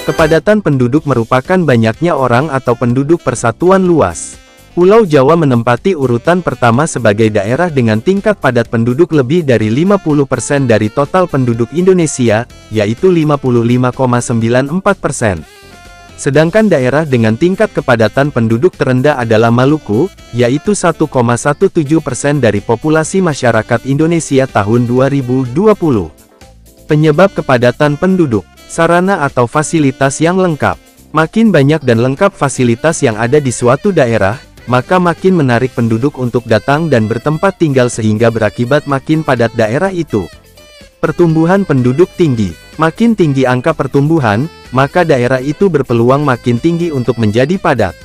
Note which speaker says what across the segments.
Speaker 1: Kepadatan penduduk merupakan banyaknya orang atau penduduk persatuan luas. Pulau Jawa menempati urutan pertama sebagai daerah dengan tingkat padat penduduk lebih dari 50% dari total penduduk Indonesia, yaitu 55,94%. Sedangkan daerah dengan tingkat kepadatan penduduk terendah adalah Maluku, yaitu 1,17% dari populasi masyarakat Indonesia tahun 2020. Penyebab kepadatan penduduk, sarana atau fasilitas yang lengkap. Makin banyak dan lengkap fasilitas yang ada di suatu daerah, maka makin menarik penduduk untuk datang dan bertempat tinggal sehingga berakibat makin padat daerah itu. Pertumbuhan penduduk tinggi. Makin tinggi angka pertumbuhan, maka daerah itu berpeluang makin tinggi untuk menjadi padat.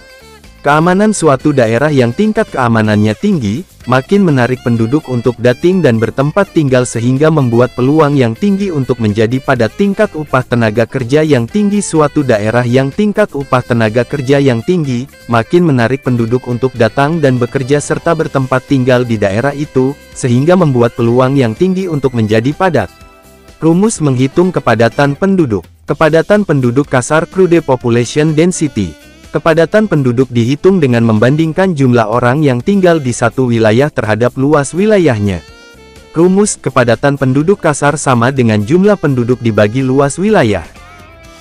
Speaker 1: Keamanan suatu daerah yang tingkat keamanannya tinggi, makin menarik penduduk untuk datang dan bertempat tinggal sehingga membuat peluang yang tinggi untuk menjadi padat. Tingkat upah tenaga kerja yang tinggi. Suatu daerah yang tingkat upah tenaga kerja yang tinggi, makin menarik penduduk untuk datang dan bekerja serta bertempat tinggal di daerah itu, sehingga membuat peluang yang tinggi untuk menjadi padat. Rumus menghitung kepadatan penduduk. Kepadatan penduduk kasar crude population density. Kepadatan penduduk dihitung dengan membandingkan jumlah orang yang tinggal di satu wilayah terhadap luas wilayahnya. Rumus kepadatan penduduk kasar sama dengan jumlah penduduk dibagi luas wilayah.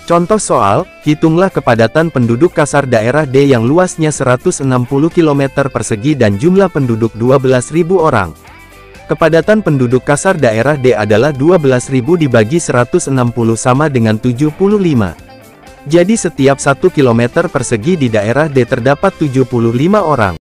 Speaker 1: Contoh soal, hitunglah kepadatan penduduk kasar daerah D yang luasnya 160 km persegi dan jumlah penduduk 12.000 orang. Kepadatan penduduk kasar daerah D adalah 12.000 dibagi 160 sama dengan 75. Jadi setiap 1 km persegi di daerah D terdapat 75 orang.